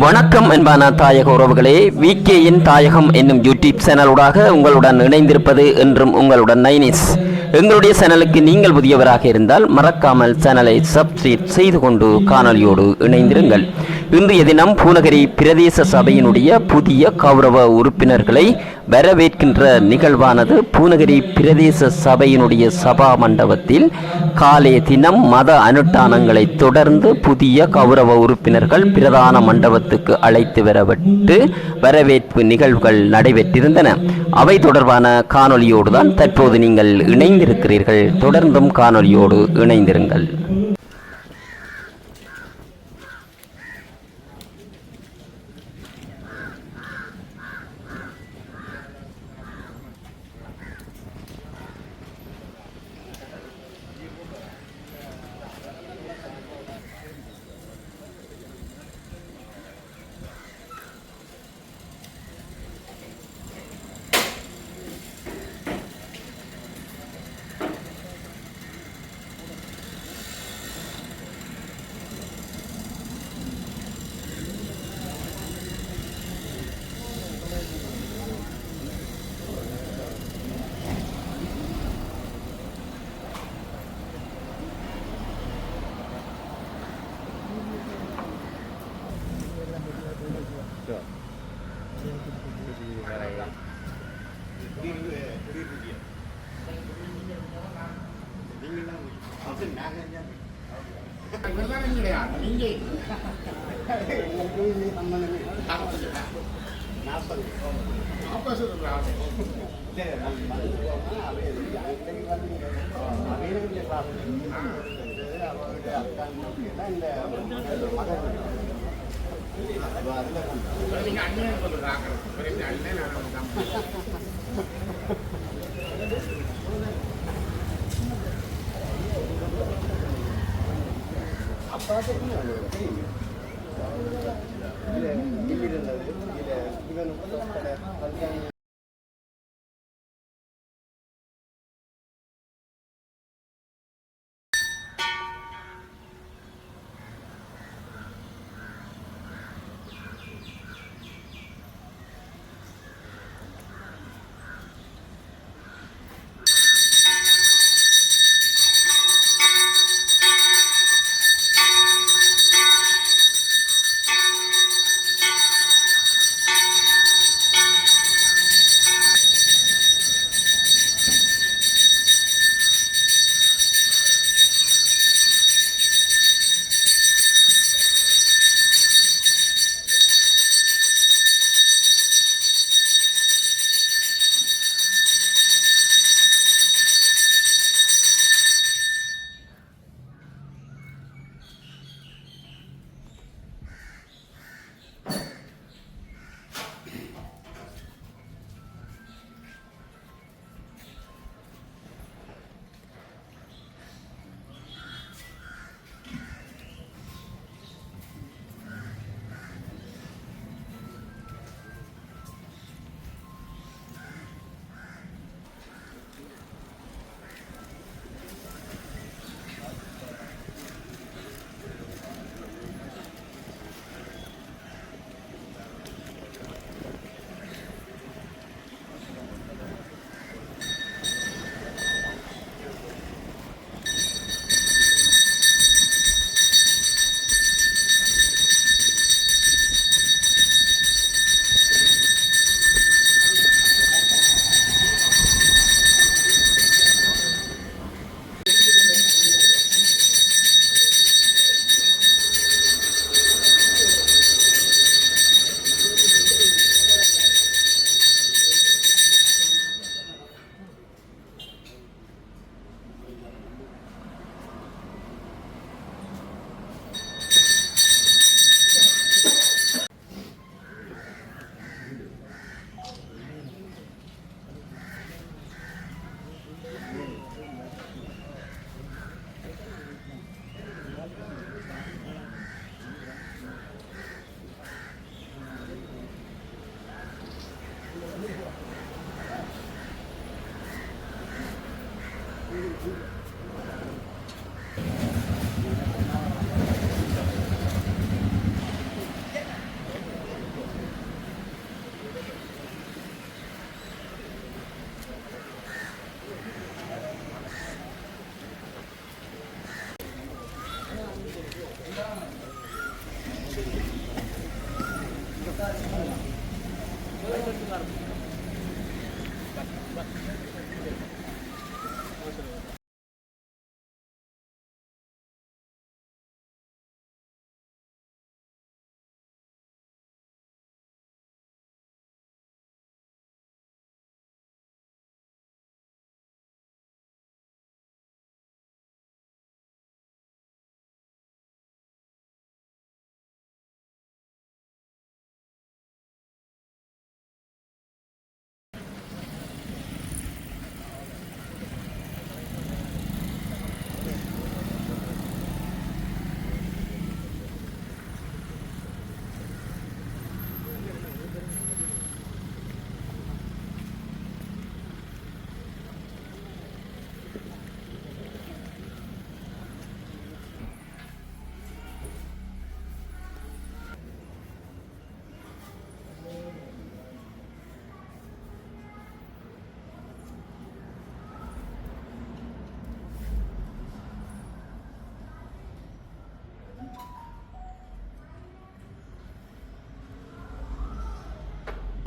வணக்கம் என்பான தாயக உறவுகளே, விகேயின் தாயகம் என்னும் யூடியூப் சேனலூடாக உங்களுடன் இணைந்திருப்பது என்றும் உங்களுடன் நைனிஸ். எங்களுடைய சேனலுக்கு நீங்கள் புதியவராக இருந்தால் மறக்காமல் சேனலை சப்ஸ்கிரைப் செய்து கொண்டு காணொலியோடு இணைந்திருங்கள். இன்றைய தினம் பூநகரி பிரதேச சபையினுடைய புதிய கௌரவ உறுப்பினர்களை வரவேற்கின்ற நிகழ்வானது பூநகரி பிரதேச சபையினுடைய சபா மண்டபத்தில் காலை தினம் மத அனுஷ்டானங்களை தொடர்ந்து புதிய கௌரவ உறுப்பினர்கள் பிரதான மண்டபத்துக்கு அழைத்து வரப்பட்டு வரவேற்பு நிகழ்வுகள் நடைபெற்றிருந்தன. அவை தொடர்பான காணொலியோடு தான் தற்போது நீங்கள் இணைந்திருக்கிறீர்கள். தொடர்ந்தும் காணொலியோடு இணைந்திருங்கள்.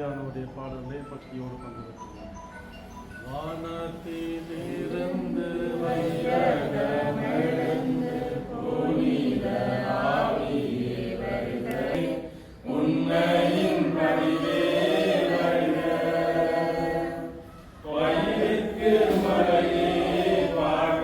அவனுடைய பாடலை பக்தியோடு பங்கெடுத்துள்ளார். வானத்திலிருந்து வையகமெழுந்து புனித ஆவியே வருக, உன்னையின் வடிவே வருக, வயிறுக்கு மழையே வாழ்க.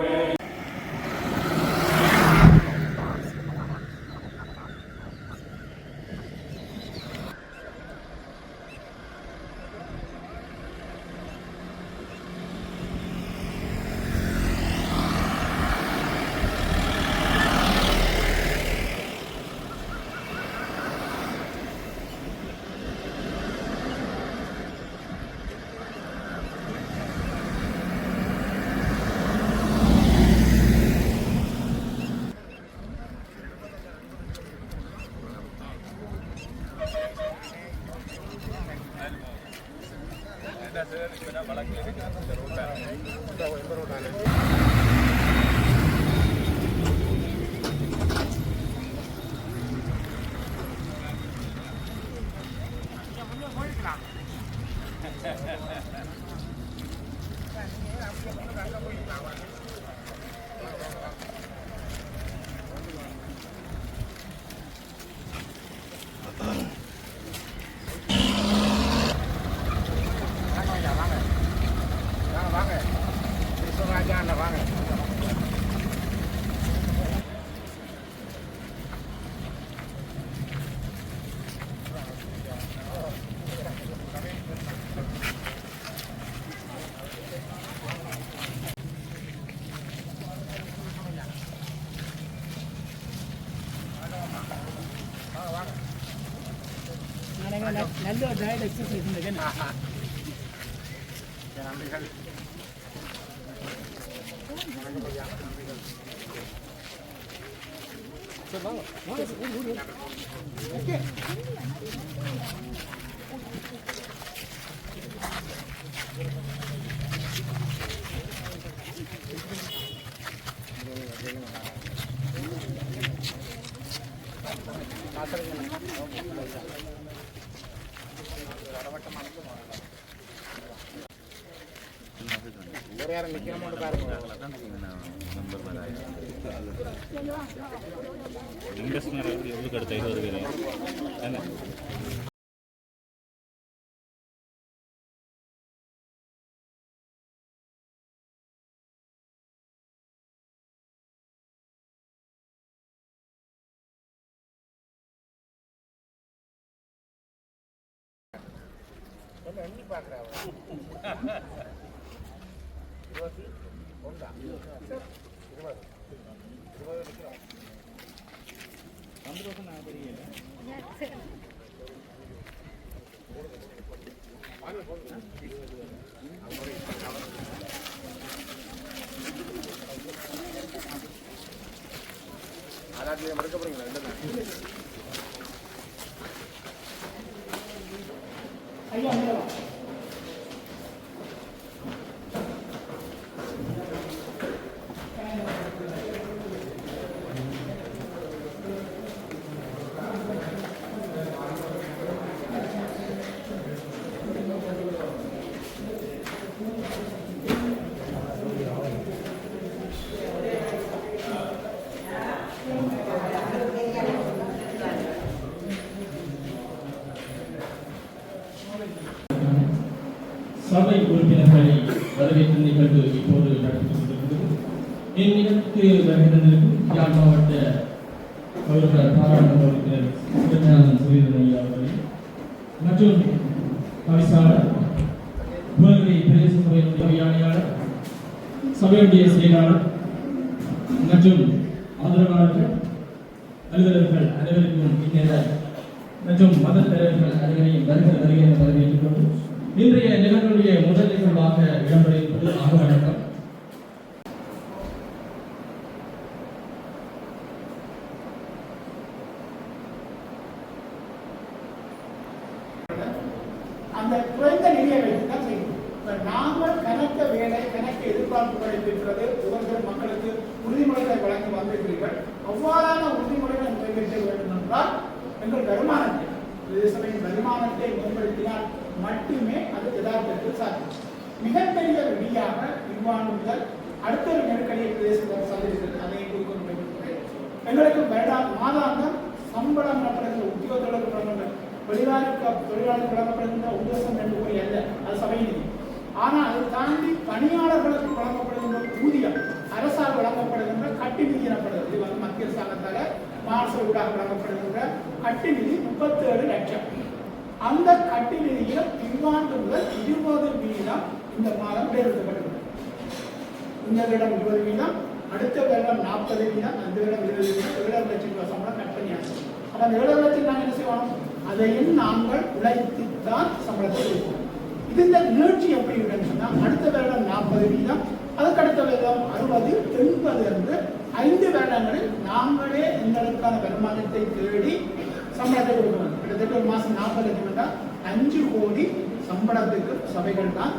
நல்ல ஒரு டயட் எக்ஸசைஸ் இருந்தது. நன்றிகள். ஒரு யாரும் நிற்கணும் பாருங்க. எவ்வளோ அடுத்த 20 பேர் எண்ணி பார்க்குறாங்க. 21 20 நிற்கிறோம். அதாச்சும் எடுக்க போறீங்களா? ரெண்டு சபை உறுப்பினர்களை வரவேற்கும் நிகழ்வு இப்போது நடைபெற்றுக் கொண்டிருக்கிறது. இந்நிகழ்வுக்கு வருகின்றிருக்கும் யாழ் மாவட்ட பாராளுமன்ற உறுப்பினர் சிவஞானம் சுரீந்திரன் ஐயா அவர்கள் மற்றும் தவிசாளர் உலகை பிரதேச சபையினுடைய ஆணையாளர், சபையுடைய செயலாளர் மற்றும் ஆதரவாளர்கள், அலுவலர்கள் அனைவருக்கும் இந்நேர மற்றும் மத தலைவர்கள் அனைவரையும் வருகை வரவேற்றுக் கொண்டு இன்றைய நிகழ்வுடைய முதல் நிகழ்வாக இடம்பெற இருப்பது ஆகவணக்கம். அந்த குறைந்த நிதியை வைத்துதான் செய்யும். நாங்கள் கணக்க வேலை கணக்க எதிர்பார்ப்புகளை பெற்றது ஒவ்வொரு மக்களுக்கு உறுதிமொழிகளை வழங்கி வந்திருக்கிறீர்கள். அவ்வாறான உறுதிமொழிகளை நிறைவேற்ற வேண்டும் என்றால் எங்கள் வருமானத்தை சபையின் வருமானத்தை மேம்படுத்தினால் மட்டுமே அது யதார்த்தத்தில் சாத்தியம். மிகப்பெரிய விதியாக இவ்வாண்டு முதல் அடுத்த ஒரு நெருக்கடியை பிரதேசத்தில் சந்திக்கிறது. அதை குறிக்கொண்டு எங்களுக்கு மாதாந்தம் சம்பளம் எனப்படுகிற உத்தியோகத்தோடு வழங்குகின்ற தொழிலாளருக்கு வழங்கப்படுகின்ற உத்தேசம் 2 கோடி அல்ல, அது சபை நிதி. ஆனால் அதை தாண்டி பணியாளர்களுக்கு வழங்கப்படுகின்ற ஊதியம், அரசால் வழங்கப்படுகின்ற கட்டி நிதி எனப்படுகிறது. இது வந்து மத்திய அரசாங்கத்தால் மாச ஊடாக வழங்கப்படுகின்ற கட்டி நிதி 37 லட்சம். அந்த கட்டி நிதியில் இவ்வாண்டு முதல் 20% இந்த மாதம் உயர்த்தப்பட்டுள்ளது. இந்த வருடம் 20%, அடுத்த வருடம் 40%, அந்த வருடம் 20%, 7 லட்சம் ரூபாய் சம்பளம் கட் பண்ணியாச்சு. அப்போ அந்த 7 லட்சம் நாங்கள் என்ன செய்வோம்? அதையும் நாங்கள் உழைத்துத்தான் சம்பளத்தை கொடுப்போம். இது இந்த நிகழ்ச்சி எப்படி இருக்குன்னு சொன்னால் அடுத்த வருடம் 40%, அதுக்கு அடுத்த வருடம் 60, 80 என்று 5 வருடங்களில் நாங்களே எங்களுக்கான வருமானத்தை தேடி சம்பளத்தை கொடுக்கணும். கிட்டத்தட்ட ஒரு மாதம் 40 லட்சம் என்றால் 5 கோடி சம்பளத்துக்கு சபைகள் தான்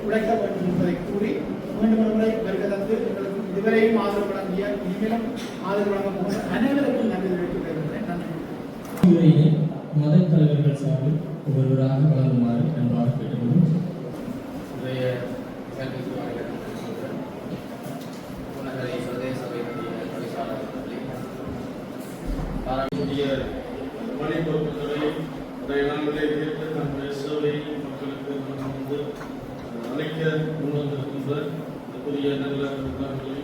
உழைக்க வேண்டும் என்பதை கூறி மீண்டும் ஒரு முறை வருகை தந்து எங்களுக்கு இதுவரையும் ஆதரவு வழங்கிய இனிமேலும் ஆதரவு வழங்க போகிற அனைவருக்கும் நன்றி தெரிவித்துக் கொள்கிறேன். நன்றி. மத தலைவர்கள் சார்பில் ஒவ்வொருவராக வழங்குமாறு என்பாக கேட்டுக்கொள்வோம். பணிபொறுப்புகளை நாங்களே கேட்டு நம்முடைய சேவை மக்களுக்கு வந்து அழைக்க முன்வந்திருக்கின்ற புதிய நல்ல உள்ளங்களை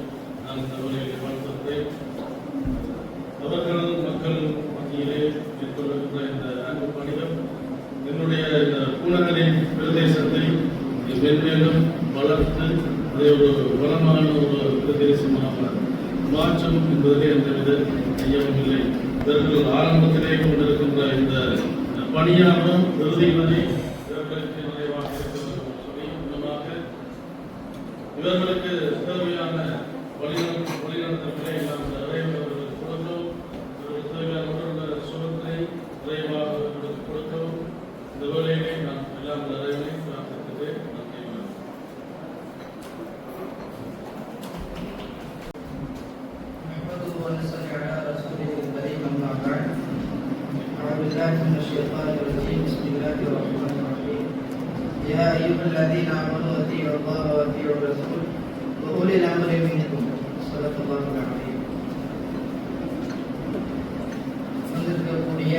நான் இந்த வழியில் வாழ்த்துகிறேன். அவர்கள் மக்கள் மத்தியிலே மேற்கொள்கின்ற இந்த அன்பு பணிகள் என்னுடைய இந்த பூநகரி பிரதேசத்தை மென்மேலும் வளர்த்து அதை ஒரு வளமான ஒரு பிரதேசமாக மாற்றம் என்பதிலே எந்தவித ஐயமும் இல்லை. இவர்கள் ஆரம்பத்திலே கொண்டிருக்கின்ற இந்த பணியாளரும் இறுதியினரை இவர்களுக்கு நிறைவாக மூலமாக இவர்களுக்கு தேவையான வழிநடத்தல்களை நாம் நிறைவேறுவதற்கு கொடுத்தோம். இவர்களுக்கு தேவையான சுகத்தை நிறைவாக கொடுத்தோம். இந்த வேலையிலே நாம் எல்லாம் நிறைவே பிரார்த்திக்கிறேன். நன்றி. يا أيها الذين آمنوا أطيعوا الله وأطيعوا الرسول وأولي الأمر منكم صدق الله العظيم. வந்திருக்கக்கூடிய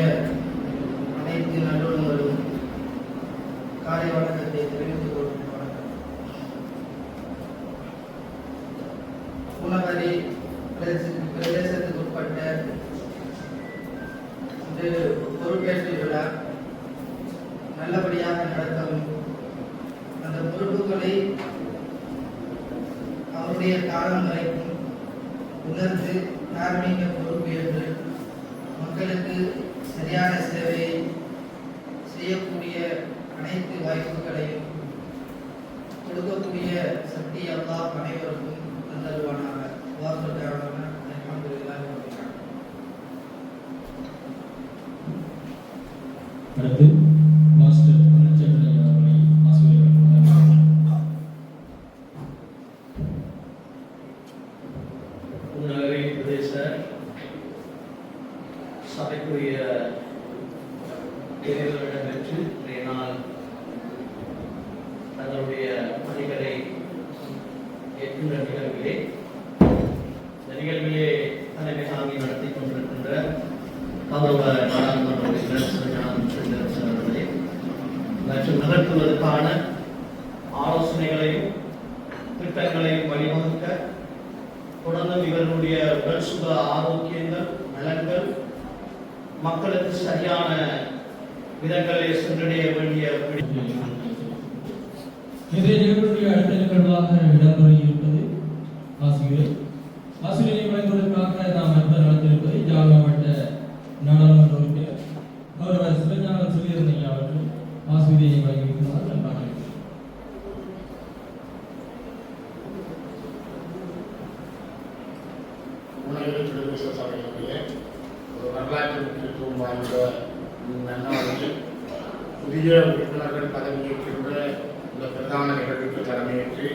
அனைத்து நல்லுறங்களும் காலை வணக்கத்தை தெரிவித்துக் கொள்கிறோம். பூநகரி பிரதேசத்துக்கு உட்பட்ட இந்த பொறுப்பேற்று விழா நல்லபடியாக நடத்தவும் அந்த பொறுப்புகளை அவருடைய காலம் வரைக்கும் உணர்ந்து தார்மீக பொறுப்பு என்று மக்களுக்கு சரியான சேவையை செய்யக்கூடிய அனைத்து வாய்ப்புகளையும் கொடுக்கக்கூடிய சக்தி அல்லாஹ் அனைவருக்கும் தந்தருவானாக. வாசலுக்கான அல்ஹம்துலில்லாஹ். அடுத்து மாஸ்டர் அனுச்சந்திரன் அவர்களை ஆசிரியர் பூநகரி பிரதேச சபைக்குரிய தேர்தல் இடம்பெற்று இன்றைய நாள் தங்களுடைய பணிகளை ஏற்கின்ற நிகழ்விலே இந்த நிகழ்விலே தலைமை தாங்கி நடத்தி கொண்டிருக்கின்ற கௌரவ நாடாளுமன்ற உறுப்பினர் சிவஞானம் சுரேந்திரன் அவர்களே மற்றும் நகர்த்துவதற்கான விதங்களை சென்றடைய வேண்டிய இன்றைய நிகழ்வுடைய அடுத்த நிகழ்வாக இடம்பெற இருப்பது ஆசிரியர். ஆசிரியரை வழங்குவதற்காக நாம் அடுத்த நடத்திருப்பது ஜாழ் மாவட்ட நாடாளுமன்ற உறுப்பினர் கௌரவ சிவஞான சிறியரணையா அவர்கள் ஆசிரியரை வழங்கியிருக்கிறார். நன்றாக பிரதேச சபையினுடைய ஒரு வரலாற்று முக்கியத்துவம் வாய்ந்த நன்னாளில் புதிய உறுப்பினர்கள் பதவியேற்கின்ற இந்த பிரதான நிகழ்வுக்கு தலைமையேற்று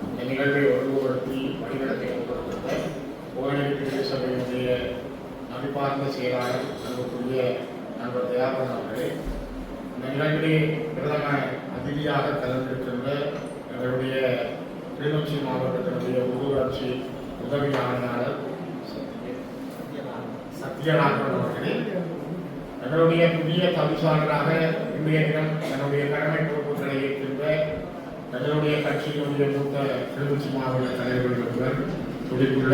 இந்த நிகழ்வை ஒழுங்குபடுத்தி வழிநடத்தி கொண்டிருக்கின்ற புகழேரி பிரதேச சபையினுடைய நடிப்பார்ந்த செயலாளர் அன்புக்குரிய நண்பர் தயாபரன் அவர்களே, இந்த நிகழ்விலே பிரதம அதிதியாக கலந்திருக்கின்ற எங்களுடைய கிளிநொச்சி மாவட்டத்தினுடைய உள்ளூராட்சி உதவி ஆணையாளர் சத்யநாதன் அவர்களே, எங்களுடைய புதிய தவிசாளராக இன்றைய தினம் தன்னுடைய கடமை பொறுப்புகளை ஏற்கின்ற எங்களுடைய கட்சியினுடைய மூத்த கிளிநொச்சி மாவட்ட தலைவர்கள் ஒருவர் துடிப்புள்ள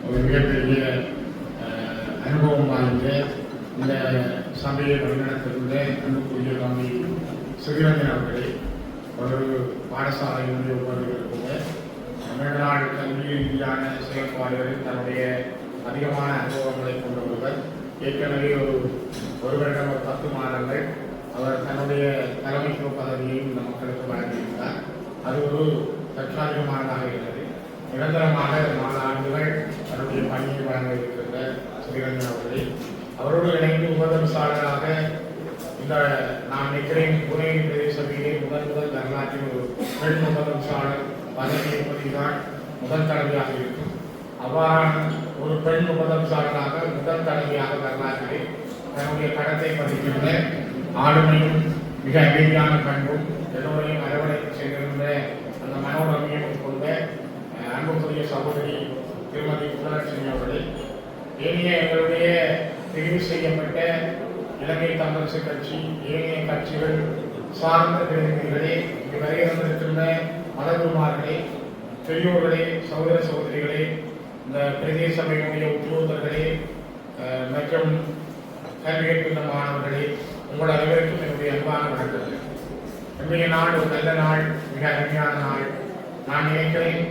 ஒரு மிகப்பெரிய அனுபவம் வாய்ந்த இந்த சபையை வழிநடத்துகின்ற அன்புக்குரிய தம்பி சிறிரஞ்சன் அவர்களே, ஒரு பாடசாலையினுடைய உபரிகள் கூட தமிழ்நாடு கல்வி ரீதியான செயல்பாடுகளில் தன்னுடைய அதிகமான அனுபவங்களை கொண்ட ஒருவர். ஏற்கனவே ஒரு வருடம் 10 மாதங்கள் அவர் தன்னுடைய தலைமைத்துவ பதவியையும் இந்த மக்களுக்கு வழங்கியிருந்தார். அது ஒரு தற்காலிகமானதாக இருக்கிறது. நிரந்தரமாக 4 ஆண்டுகள் தன்னுடைய பணியை வழங்க இருக்கின்ற சிறிரஞ்சன் அவர்களே, அவரோடு இணைந்து உபதவிசாளராக இந்த நான் நினைக்கிறேன் புனேரி பிரதேச சபையிலே முதல் வரலாற்றில் ஒரு பெண் உபதவிசாளர் பதவி என்பதுதான் முதல் தடவையாக இருக்கும். அவ்வாறான ஒரு பெண் உபதவிசாளராக முதல் தடவையாக வரலாற்றிலே தன்னுடைய கடத்தை பதிக்கின்ற ஆளுமையும் மிக அமைதியான பண்பும் எல்லோரையும் அரவணைத்து சென்றிருந்த அந்த மனோரமியம் கொண்ட அன்புக்குரிய சகோதரி திருமதி புகழலட்சுமி அவர்களே, ஏனைய எங்களுடைய தெரிவு செய்யப்பட்ட இலங்கை தமிழரசு கட்சி ஏனைய கட்சிகள் சார்ந்த பிரதிநிதிகளே, இங்கு வருகின்ற மதகுமார்களே, பெரியோர்களே, சகோதர சகோதரிகளே, இந்த பிரதேச சபையினுடைய உத்தியோகர்களே மற்றும் கல்வி கேட்கின்ற மாணவர்களே, உங்கள் அனைவருக்கும் என்னுடைய அன்பான வணக்கங்கள். இன்றைய நாள் ஒரு நல்ல நாள், மிக அருமையான நாள். நான் நினைக்கிறேன்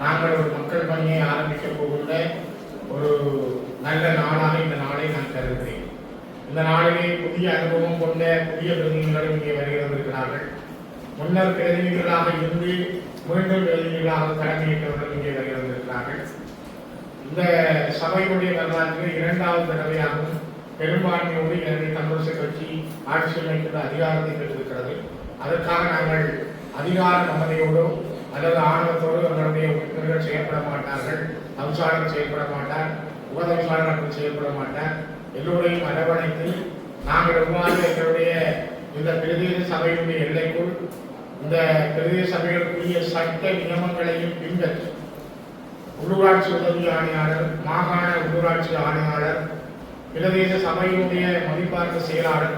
நாங்கள் ஒரு மக்கள் பணியை ஆரம்பிக்க போகின்ற ஒரு நல்ல நாளாக இந்த நாளை நான் கருதுகிறேன். இந்த நாளிலே புதிய அனுபவம் கொண்ட புதிய பிரதிநிதிகளும் இங்கே வருகிறார்கள். முன்னர் பிரதிநிதிகளாக இருந்து மீண்டும் பிரதிநிதிகளாக கடமையேற்றவர்கள் இங்கே வருகிறார்கள். இந்த சபையுடைய வரலாற்றில் 2வது தடவையாகவும் பெரும்பான்மையோடு இலங்கை தமிழரசு கட்சி ஆட்சியில் வைக்கின்ற அதிகாரத்தை பெற்றிருக்கிறது. அதற்காக நாங்கள் அதிகார மமதையோடு அல்லது ஆணவத்தோடு எங்களுடைய உறுப்பினர்கள் செயல்பட மாட்டார்கள். தவிசாளர் செயல்பட மாட்டார், உபதவிசாளர்கள் செயல்பட மாட்டார். எல்லோரையும் அரவணைத்து நாங்கள் எவ்வாறு எங்களுடைய இந்த பிரதேச சபையினுடைய எல்லைக்குள் இந்த பிரதேச சபைகளுக்குரிய சட்ட நியமங்களையும் பின்பற்றி உள்ளூராட்சி உதவி ஆணையாளர், மாகாண உள்ளூராட்சி ஆணையாளர், பிரதேச சபையினுடைய மதிப்பார்ந்த செயலாளர்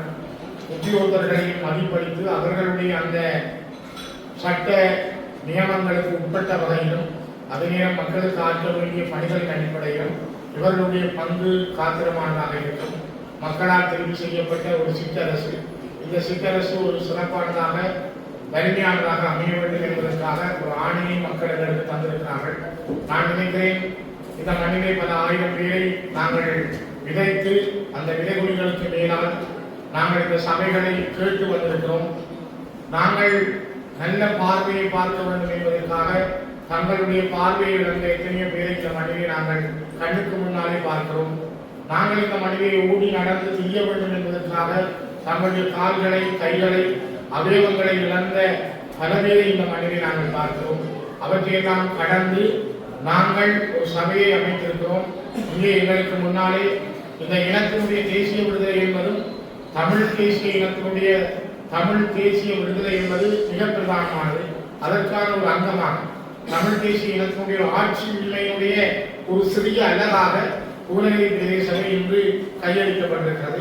உத்தியோகர்களையும் மதிப்பளித்து அவர்களுடைய அந்த சட்ட நியமங்களுக்கு உட்பட்ட வகையிலும் அதே நேரம் மக்களுக்கு ஆற்ற வேண்டிய பணிகளின் அடிப்படையிலும் இவர்களுடைய பங்கு காத்திரமானதாக இருக்கும். மக்களால் தெரிவு செய்யப்பட்ட ஒரு சிற்றரசு, இந்த சிற்றரசு ஒரு சிறப்பானதாக வலிமையானதாக அமைய வேண்டும் என்பதற்காக ஒரு ஆணையை மக்களுக்கு தந்திருக்கிறார்கள். நான் நினைக்கிறேன் இந்த மண்ணிலே பல ஆயிரம் பேரை நாங்கள் விதைத்து அந்த விதைகுலிகளுக்கு மேலால் நாங்கள் இந்த சபைகளை கேட்டு வந்திருக்கிறோம். நாங்கள் நல்ல பார்வையை பார்க்க வேண்டும் என்பதற்காக தங்களுடைய பார்வையை இழந்த எத்தனையோ பேரை இந்த மண்ணிலே நாங்கள் கண்ணுக்கு முன்னாலே பார்க்கிறோம். நாங்கள் இந்த மண்ணிலே ஓடி நடந்து செய்ய வேண்டும் என்பதற்காக தங்களுடைய கால்களை, கைகளை, அவயவங்களை இழந்த பல பேரை இந்த மண்ணிலே நாங்கள் பார்க்கிறோம். அவற்றையெல்லாம் கடந்து நாங்கள் ஒரு சபையை அமைத்திருக்கிறோம். இங்கே எங்களுக்கு முன்னாலே இந்த இனத்தினுடைய தேசிய விடுதலை என்பதும் தமிழ் தேசிய இனத்தினுடைய தமிழ் தேசிய விடுதலை என்பது மிக பிரதானமானது. அதற்கான ஒரு அங்கமாக தமிழ் தேசிய இனத்தினுடைய ஆட்சி உரிமையினுடைய ஒரு சிறிய அழகாக புகழேரி பிரதேச சபை இன்று கையளிக்கப்பட்டிருக்கிறது.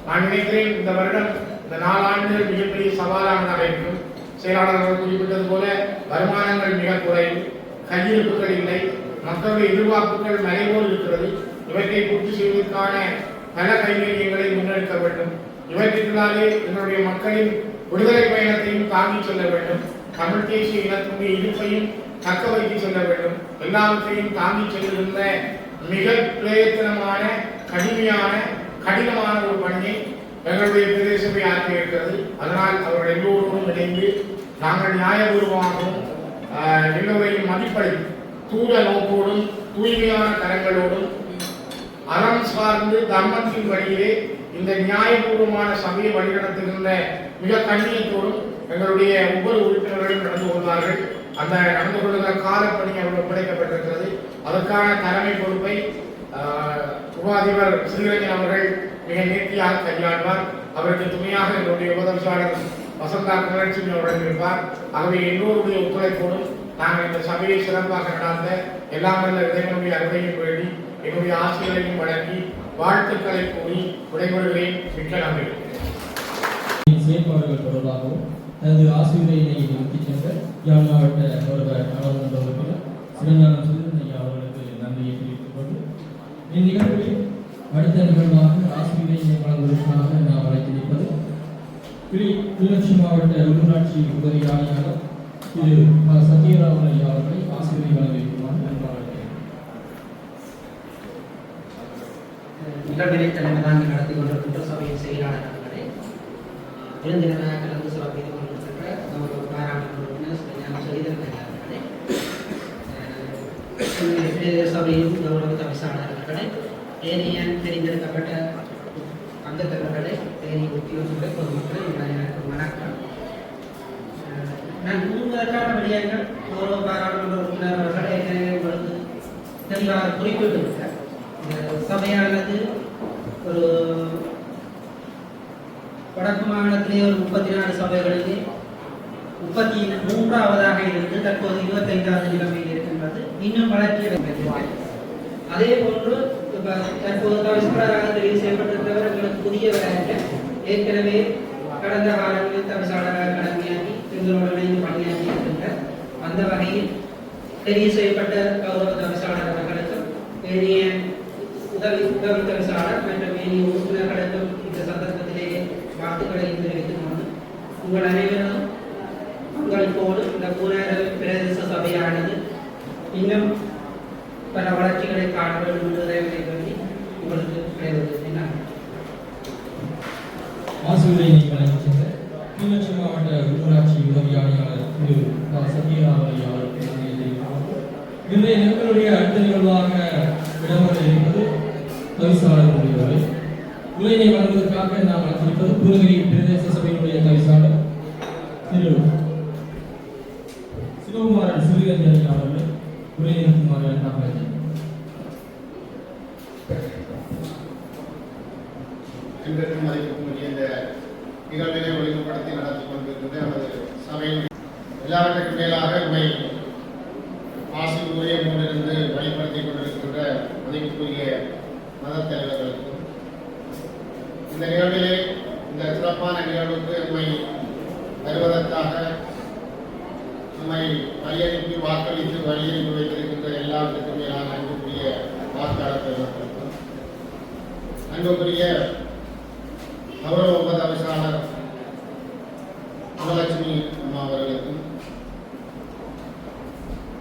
நான் நினைக்கிறேன் இந்த வருடம் இந்த 4 ஆண்டுகள் மிகப்பெரிய சவாலானதாக இருக்கும். செயலாளர்கள் குறிப்பிட்டது போல வருமானங்கள் மிக குறைவு, கையிருப்புகள் இல்லை, மக்களுடைய எதிர்பார்ப்புகள் மறைவோடு இருக்கிறது. இவற்றை பூர்த்தி செய்வதற்கான பல கைங்கரியங்களை முன்னெடுக்க வேண்டும். இவற்றினாலே எங்களுடைய மக்களின் விடுதலை பயணத்தையும் தாங்கி செல்ல வேண்டும். தமிழ் தேசிய இனத்தினுடைய இருப்பையும் தக்க வைத்து செல்ல வேண்டும். எல்லாவற்றையும் தாங்கி செல்கின்ற மிக பிரயத்தனமான கடினமான ஒரு பணியை எங்களுடைய பிரதேசத்தை ஆற்றி இருக்கிறது. அதனால் அவர்கள் எல்லோரோடும் இணைந்து நாங்கள் நியாயபூர்வமாகவும் எல்லோரையும் மதிப்படை தூர நோக்கோடும் தூய்மையான கரங்களோடும் அறம் சார்ந்து தர்மத்தின் வழியிலே இந்த நியாயபூர்வமான சபையை வழிநடத்துகின்ற மிக கண்ணியத்தோடும் எங்களுடைய ஒவ்வொரு உறுப்பினர்களும் நடந்து கொள்வார்கள். அந்த நடந்து கொள்கிற காலப்பணி அவர்கள் ஒப்படைக்கப்பட்டிருக்கிறது. அதற்கான தலைமை பொறுப்பை உபாதிபர் ஸ்ரீரஞ்சன் அவர்கள் மிக நேர்த்தியாக கையாள்வார். அவருக்கு துணையாக எங்களுடைய உதவியாளர் வசந்தா புகழ்ச்சி அவர்கள் இருப்பார். ஆகவே எல்லோருடைய ஒத்துழைப்போடும் நாங்கள் இந்த சபையை சிறப்பாக நடந்த எல்லாம் வல்ல இறைவனுடைய அருளையும் வேண்டி என்னுடைய ஆசிரியரையும் வழங்கி வாழ்த்துக்களை கூறி விடைபெறுகிறேன். மிக்க நன்றி. செயல்பாடுகள் தொடர்பாகவும் தனது ஆசிரியரை நிறுத்திச் சென்ற யாழ் மாவட்ட நாடாளுமன்ற உறுப்பினர் சிவஞானம் சுந்தரன் அவர்களுக்கு நன்றியை தெரிவித்துக் கொண்டு இந்நிகழ்வில் அடுத்த நிகழ்வாக ஆசிரியரை வழங்குவதற்காக நாம் அழைத்திருப்பது கிளிநொச்சி மாவட்ட உள்ளூராட்சி உதவி ஆணையாளர் திரு சத்யராமன் ஐயா அவர்களை ஆசிரியரை வழங்கியிருக்கிறார் நன்றாக நிகழ்வினை தலைமை தாங்கி நடத்தி கொண்டிருக்கின்ற சபையின் செயலாளர் அவர்களே, விருந்தினராக கலந்து சிறப்பித்துக் கொண்டிருக்கின்ற நமது பாராளுமன்ற உறுப்பினர் ஸ்ரீதரன் ஐயா அவர்களே, சபையின் கௌரவ தவிசாளர் அவர்களே, ஏனைய தெரிந்தெடுக்கப்பட்ட அங்கத்தவர்களே, ஏனைய உத்தியோகர்களே, பொதுமக்களே, எனக்கு வணக்கம். நான் கூறுவதற்கான விடயங்கள் கௌரவ பாராளுமன்ற உறுப்பினர் அவர்கள் ஏற்கனவே உங்களுக்கு தெளிவாக குறிப்பிட்டிருக்கிறார். சபையானது ஒரு வடக்கு மாநிலத்திலே ஒரு 34 சபைகளிலே 33ஆவதாக இருந்து தற்போது 25வது நிலைமையில் இருக்கின்றது. இன்னும் வளர்ச்சி அடைந்திருக்கிறது. அதே போன்று தற்போது தவிசாளராக தெரிவு செய்யப்பட்டிருந்தவர் எங்களுக்கு புதியவராக ஏற்கனவே கடந்த காலங்களில் தவிசாளராக கடமையாகி எங்களோடு இணைந்து பணியாற்றி இருக்கின்ற அந்த வகையில் தெரிவு செய்யப்பட்ட கௌரவ தவிசாளர் அவர்களுக்கும் ஏனைய உதவி தவிசாளர் மற்றும் ஏனைய உறுப்பினர்களுக்கும் இந்த சந்தர்ப்பத்திலே வாழ்த்துக்களை தெரிவித்துக் கொண்டு உங்கள் அனைவரும் உங்களுக்கோடு இந்த பூநகர பிரதேச சபையானது இன்னும் பல வளர்ச்சிகளை காண வேண்டும் என்பதை வேண்டி உங்களுக்கு விடைபெறுகிறேன். ஆசிரியரை வழங்கிச் சென்ற கிளிநொச்சி மாவட்ட உள்ளூராட்சி உதவி ஆணையாளர் திரு சத்யராமன் ஐயா அவர்களுக்கு நன்றியை தெரிவித்துக் இன்றைய நிகழ்வுடைய அடுத்த நிகழ்வாக இடம்பெற இருப்பது தவிசாளர்களுடைய வேலை. உரையினை வழங்குவதற்காக நாம் அழைத்திருப்பது பூநகரி பிரதேச சபையினுடைய தவிசாளர் திரு சிவகுமாரன் சிறுகஞ்சன் அவர்கள் உரையினருக்குமாறு நாம் அழைக்கிறோம். இன்றைக்கும் மதிப்புக்குரிய இந்த நிகழ்வினை ஒழுங்குபடுத்தி நடத்தி கொண்டிருக்கின்ற நமது சபையின் எல்லாவற்றுக்கும் மேலாக உண்மை ஆசிரியர் முன்னிருந்து வழிபடுத்திக் கொண்டிருக்கின்ற மதிப்புக்குரிய மத தலைவர்களுக்கும் இந்த நிகழ்விலே இந்த சிறப்பான நிகழ்வுக்கு நம்மை வருவதற்காக நம்மை வழியனுப்பி வாக்களித்து வழியனுப்பி வைத்திருக்கின்ற எல்லாவற்றுக்கும் மேலான அன்புக்குரிய வாக்காளர் பெறுவதற்கும் அன்புக்குரிய கௌரவ உபதவிசாளர் சுபலட்சுமி அம்மா அவர்களுக்கும்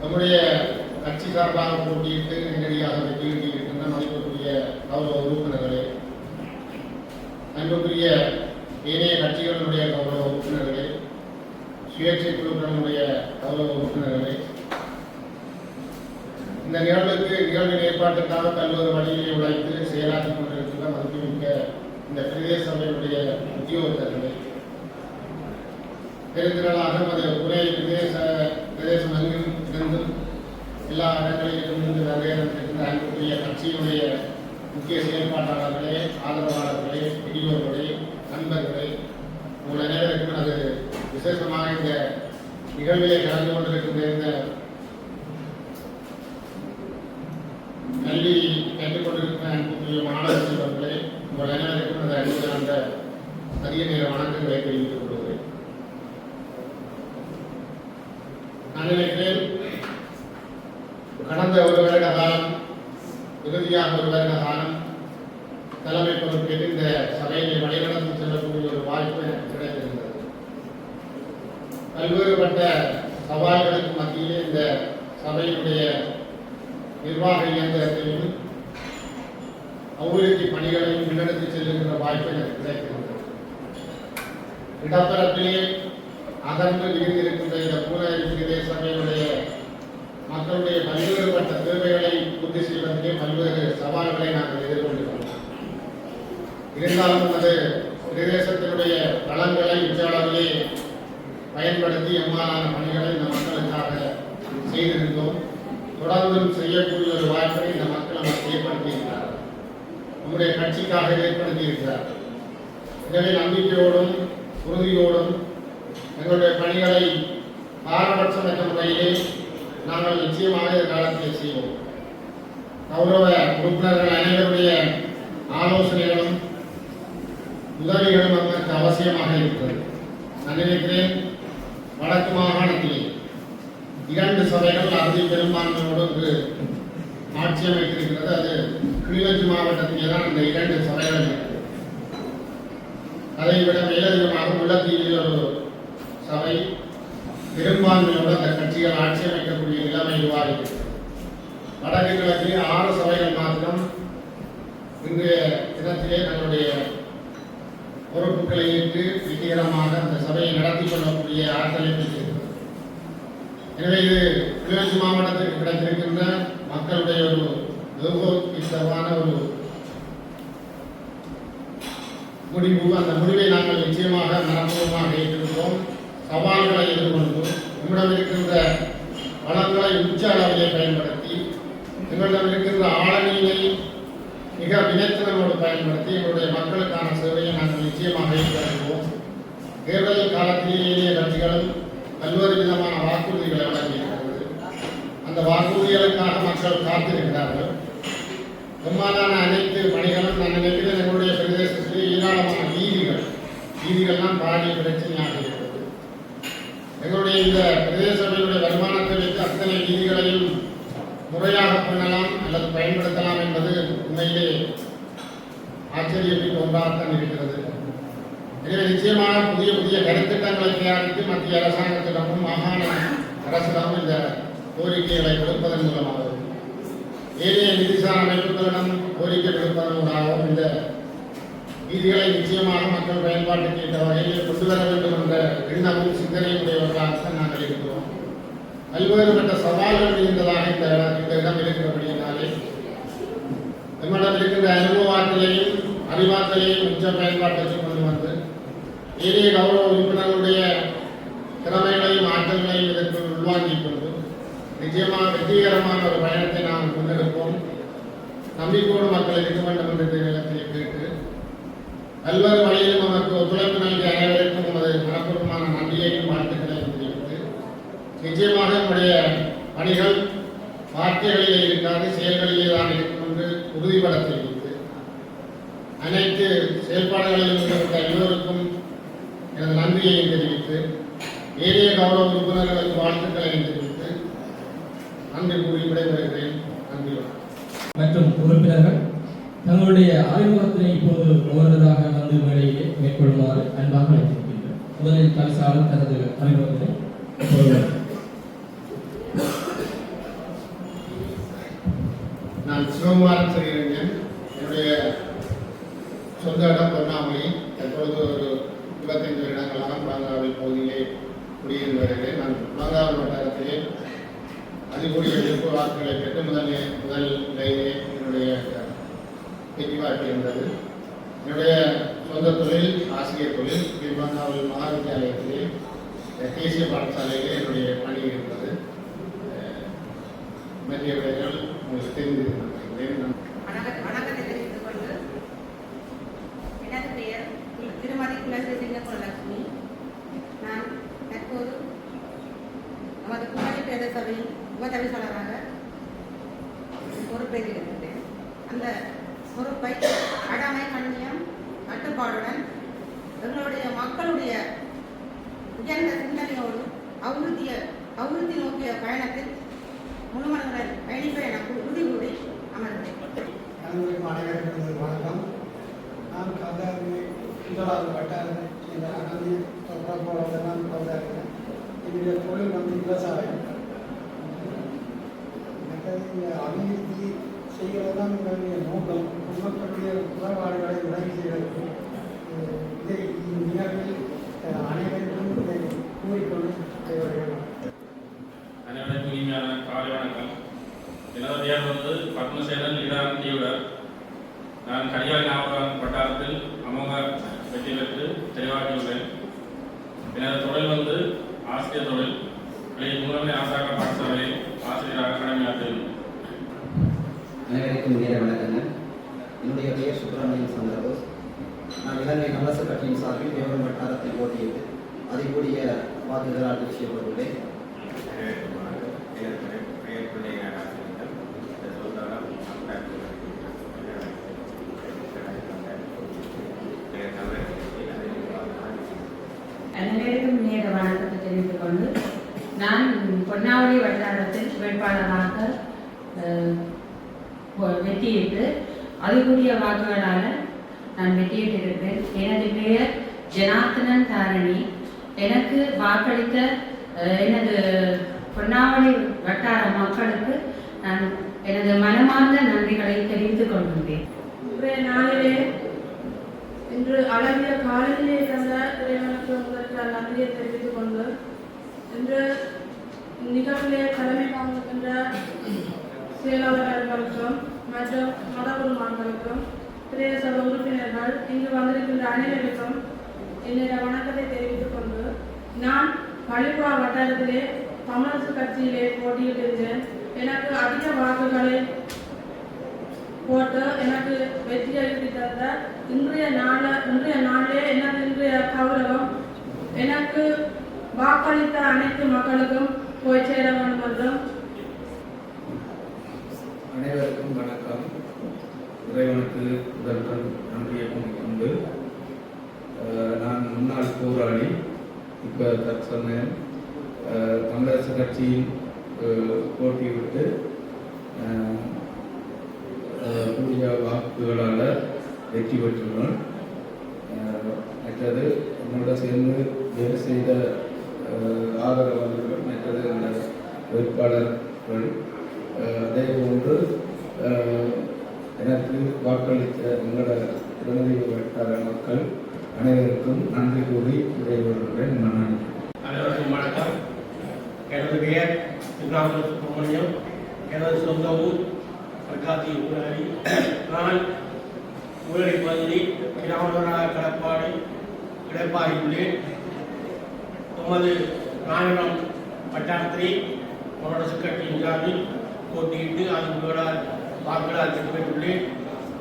நம்முடைய கட்சி சார்பாக போட்டியிட்டு நேரடியாக வெற்றியிருக்கின்ற மதிப்புக்குரிய கௌரவ உறுப்பினர்களே, அன்புக்குரிய ஏனைய கட்சிகளுடைய கௌரவ உறுப்பினர்களே, சுயேட்சை குழுக்களுடைய கௌரவ உறுப்பினர்களே, இந்த நிகழ்வின் ஏற்பாட்டுக்காக பல்வேறு வழியிலே உழைத்து செயலாற்றிக் கொண்டிருக்கின்ற மதிப்புமிக்க இந்த பிரதேச சபையினுடைய உத்தியோகத்தர்களே, பெருந்திரளாக நமது புனே பிரதேசம் அங்கும் இருந்தும் எல்லா இடங்களிலும் இருந்து நிறைவேறிருக்கின்ற அன்புக்குரிய கட்சியினுடைய முக்கிய செயல்பாட்டாளர்களே, ஆதரவாளர்களே, பெரியோர்களே, நண்பர்களே, உங்கள் அனைவருக்கும் அது விசேஷமாக இந்த நிகழ்விலே கலந்து கொண்டிருக்கின்ற இந்த கல்வி கேட்டுக்கொண்டிருக்கிற அன்புக்குரிய மாணவ செல்வர்களே, உங்கள் அனைவருக்கும் அந்த அன்பு அந்த அதிக நேர வணக்கங்களை தெரிவித்துக் கொள்கிறேன். நான் நினைக்கிறேன் கடந்த ஒரு வருட காலம், இறுதியாக ஒரு வருட காலம் தலைமை பொறுப்பேற்று இந்த சபையை வழிநடத்தி செல்லக்கூடிய நிர்வாக இயந்திரத்தையும் அபிவிருத்தி பணிகளையும் முன்னெடுத்து செல்லுகின்ற வாய்ப்பு எனக்கு கிடைக்கிறது. இடப்பரப்பிலே அகர்ந்து விரிந்திருக்கின்ற இந்த பூநகரி பிரதேச சபையினுடைய மக்களுடைய பல்வேறுபட்ட தேவைகளை பூர்த்தி செய்வதற்கே பல்வேறு சவால்களை நாங்கள் எதிர்கொண்டிருக்கிறோம். இருந்தாலும் நமது பிரதேசத்தினுடைய வளங்களை உச்சளவிலே பயன்படுத்தி எம்மாறான பணிகளை இந்த மக்களுக்காக செய்திருந்தோம். தொடர்ந்தும் செய்யக்கூடிய ஒரு வாய்ப்பை இந்த மக்கள் நமக்கு ஏற்படுத்தியிருக்கிறார். நம்முடைய கட்சிக்காக ஏற்படுத்தியிருக்கிறார். எனவே நம்பிக்கையோடும் உறுதியோடும் எங்களுடைய பணிகளை பாரபட்சமற்ற முறையிலே நாங்கள் நிச்சயமாக எதிர்காலத்தில் செய்வோம். கௌரவ உறுப்பினர்கள் அனைவருடைய ஆலோசனைகளும் உதவிகளும் நமக்கு அவசியமாக இருக்கிறது. நான் நினைக்கிறேன் வடக்கு மாகாணத்தில் 2 சபைகள் அறுதி பெரும்பான்மையோடு இங்கு ஆட்சி அமைத்திருக்கிறது. அது கிளிநொச்சி மாவட்டத்திலே தான் அந்த 2 சபைகள் இருக்கிறது. அதை விட மேலதிகமாக முல்லைத்தீவில் ஒரு சபை பெரும்பான்மையோடு அந்த கட்சிகள் ஆட்சி அமைக்கக்கூடிய நிலைமை உருவாகிறது. வடக்கு கிழக்கிலே 6 சபைகள் மாத்திரம் இன்றைய தினத்திலே தங்களுடைய பொறுப்புகளை ஏற்று வெற்றிகரமாக அந்த சபையை நடத்தி கொள்ளக்கூடிய ஆற்றலை பெற்றிருக்கிறது. எனவே இது கிளிநொச்சி மாவட்டத்திற்கு கிடைத்திருக்கின்ற மக்களுடைய ஒரு ஏகோபித்தமான ஒரு முடிவு. அந்த முடிவை நாங்கள் நிச்சயமாக மனப்பூர்வமாக ஏற்றிருக்கிறோம். சவால்களை எதிர்கொண்டு நம்மிடம் இருக்கின்ற வளங்களை உச்ச அளவிலே பயன்படுத்தி எங்களிடம் இருக்கின்ற ஆளுமையை மிக வினைத்திறனோடு பயன்படுத்தி எங்களுடைய மக்களுக்கான சேவையை நாங்கள் நிச்சயமாக ஏற்படுத்துவோம். தேர்தல் காலத்திலேயே கட்சிகளும் பல்வேறு விதமான வாக்குறுதிகளை வழங்கியிருக்கிறது. அந்த வாக்குறுதிகளுக்காக மக்கள் காத்திருக்கிறார்கள். பெரும்பாலான அனைத்து பணிகளும் நான் நினைக்கிறேன் எங்களுடைய பிரதேசத்திலே ஏராளமான வீதிகள்லாம் பாரிய பிரச்சனையாக இருக்கிறது. எங்களுடைய இந்த பிரதேச சபையினுடைய வருமானத்தை வைத்து அத்தனை வீதிகளையும் முறையாக பண்ணலாம் அல்லது பயன்படுத்தலாம் என்பது உண்மையிலே ஆச்சரியத்திற்கு ஒன்றாகத்தான் இருக்கிறது. எனவே நிச்சயமாக புதிய புதிய கருத்திட்டங்களை தயாரித்து மத்திய அரசாங்கத்திடமும் மாகாண அரசிடமும் இந்த கோரிக்கைகளை விடுப்பதன் மூலமாகவும் ஏனைய நிதிசார அமைப்புகளிடம் கோரிக்கை விடுப்பதனூடாகவும் இந்த வீதிகளை நிச்சயமாக மக்கள் பயன்பாட்டுக்கு ஏற்ற வகையில் கொண்டு வர வேண்டும் என்ற எண்ணமும் சிந்தனையும் உடையவர்களாகத்தான் நாங்கள் இருக்கிறோம். பல்வேறுபட்ட சவால்கள் இருந்ததாக இந்த இடம் இருக்கிறபடியினாலே நம்மிடம் இருக்கின்ற அனுபவத்திலையும் அறிவாற்றலையும் உச்ச பயன்பாட்டிற்கு கொண்டு வந்து ஏனைய கௌரவ உறுப்பினர்களுடைய திறமைகளையும் ஆற்றல்களையும் இதற்கு உள்வாங்கிக் கொண்டு நிச்சயமாக வெற்றிகரமான ஒரு பயணத்தை நாம் முன்னெடுப்போம். நம்பிக்கையோடு மக்கள் இருக்க வேண்டும் என்ற நிலத்தில் கேட்டு பல்வேறு வழியிலும் நமக்கு ஒத்துழைப்பு நல்கிய அனைவருக்கும் நமது மனப்பூர்வமான நன்றியையும் வாழ்த்துக்களையும் தெரிவித்து நிச்சயமாக நம்முடைய பணிகள் வார்த்தைகளிலே இருக்காது செயல்களிலே தான் இருக்கும் என்று உறுதிபட தெரிவித்து அனைத்து செயல்பாடுகளிலும் ஈடுபட்ட எல்லோருக்கும் எனது நன்றியை தெரிவித்து ஏனைய கௌரவ உறுப்பினர்களுக்கு வாழ்த்துக்களையும் தெரிவித்து நன்றி கூறி விடைபெறுகிறேன். நன்றி மற்றும் உறுப்பினர்கள் தங்களுடைய அறிமுகத்தினை இப்போது ஒவ்வொருவராக வந்து மேடையிலே மேற்கொள்ளுமாறு அன்பாக அழைத்திருக்கின்றனர். முதலில் கவிசாளர் தனது அறிமுகத்தினை நான் சிவகுமாரன் ஸ்ரீரஞ்சன். என்னுடைய சொந்த இடம் பொன்னாமொழி. தற்பொழுது ஒரு 25 வருடங்களாக புலங்காவில் பகுதியிலே குடியிருந்து வருகிறேன். நான் புலங்காவில் வட்டாரத்திலே அதிகூடிய விருப்ப வாக்குகளை பெற்று முதல் நிலையிலே என்னுடைய வெற்றி வாய்ப்பு இருந்தது. என்னுடைய சொந்த தொழில் ஆசிரியர் தொழில். புலங்காவில் மகா வித்தியாலயத்திலே தேசிய பாடசாலையிலே என்னுடைய பணி இருந்தது. மத்திய விடைகள் உங்களுக்கு தெரிந்திருக்கிறேன். வணக்கத்தை தெரிவித்துக் கொண்டு எனது பெயர் திருமதி குலசிங்கலட்சுமி. நான் தற்போது நமது குமரி பிரதேச சபையின் உபதவிசாளராக பொறுப்பேற்றிருக்கின்றேன். அந்த பொறுப்பை கடமை கண்ணியம் கட்டுப்பாடுடன் எங்களுடைய மக்களுடைய உயர்ந்த சிந்தனையோடு அபிவிருத்தி நோக்கிய பயணத்தில் முழுமனதுடன் பயணிப்பை எனக்கு உறுதி கூறி அமர்ந்தேன். அனைவருக்கும் வணக்கம். நான் முதலாவது வட்டாரம் இந்த அகதி என்னுடைய தொழில் வந்து விவசாயம். அபிவிருத்தி செய்கிறது தான் எங்களுடைய நோக்கம். பொதுமக்களுடைய குறைபாடுகளை உதவி செய்வதற்கு இதை நிகழ்வில் அனைவருக்கும் இதை கூறிக்கொண்டு அனைவருக்கும் இனிமையான காலை வணக்கம். எனது பெயர் வந்து பத்மசேனன் லீடாந்தியுடன். நான் கரியால் ஞாபகம் வட்டாரத்தில் அமோக வெற்றி பெற்று தெளிவாக்கியுள்ளேன். எனது தொழில் வந்து ஆசிரியர் தொழில். முதன்மை ஆசாக பாடசாலையில் ஆசிரியராக கடமையாற்றியுள்ளேன். அனைவருக்கும் நேர வணக்கங்கள். என்னுடைய பெயர் சுப்பிரமணியன் சந்திரபோஸ். நான் இலங்கை கமலச கட்சியின் சார்பில் தேவரம் வட்டாரத்தில் போட்டியிட்டு அதிகூடிய வாக்குகளால் வெற்றி செய்யப்பட்டுள்ளேன். அனைவருக்கும் நேர வணக்கத்தை தெரிவித்துக் கொண்டு நான் பொன்னாவளி வட்டாரத்தில் வேட்பாளராக வெற்றியிட்டு அதுக்குரிய வாக்குகளால் நான் வெற்றியிட்டிருக்கிறேன். எனது பெயர் ஜனார்த்தனன் தாரணி. எனக்கு வாக்களித்த எனது பொன்னாவளி வட்டார மக்களுக்கு நான் எனது மனமார்ந்த நன்றிகளை தெரிவித்துக் கொள்கின்றேன். இன்றைய நாளிலே இன்று அழகிய காலையிலே இருந்த இறைவனுக்கு உங்களுக்கு நன்றியை தெரிவித்துக் கொண்டு இன்று நிகழ்விலே தலைமை தாங்குகின்ற செயலாளர்களுக்கும் மற்றும் மதகுருமார்களுக்கும் பிரதேச உறுப்பினர்கள் இங்கு வந்திருக்கின்ற அனைவருக்கும் என்னுடைய வணக்கத்தை தெரிவித்துக் கொண்டு நான் பள்ளிப்புறா வட்டாரத்திலே கம்யூனிஸ்ட் கட்சியிலே போட்டியிட்டிருந்தேன். எனக்கு அதிக வாக்குகளை போட்டு எனக்கு வெற்றி அளித்து தந்த இன்றைய நாளிலே எனது இன்றைய கௌரவம் எனக்கு வாக்களித்த அனைத்து மக்களுக்கும் போய் சேர வேண்டும் என்றும். அனைவருக்கும் வணக்கம். இறைவனுக்கு முதல்வன் நன்றியை கொண்டு நான் முன்னாள் போராளி, இப்போ தற்சமயம் காங்கிரஸ் கட்சியின் போட்டியிட்டு கூடிய வாக்குகளால் வெற்றி பெற்றுள்ளோம். மற்றது என்னோட சேர்ந்து வேலை செய்த ஆதரவாளர்கள், மற்றது அந்த வேட்பாளர்கள், அதே போன்று எனக்கு வாக்களித்த எங்களோட பிரதிநிதி வட்டார மக்கள் அனைவருக்கும் நன்றி கூறி விடைபெறுகிறேன். நான் அனைவருக்கும் வணக்கம். எனது பெயர் சுப்பிரமணியம். எனது சொந்த ஊர் பிரகாத்தி ஊரடி. நான் ஊரடி பகுதி கிராமராக கடப்பாடு கிடைப்பாகியுள்ளேன். நமது நாயகம் வட்டாரத்தில் காங்கிரஸ் கட்சியின் சார்பில் போட்டியிட்டு அதன் வாக்குகளால் வெற்றி பெற்றுள்ளேன்.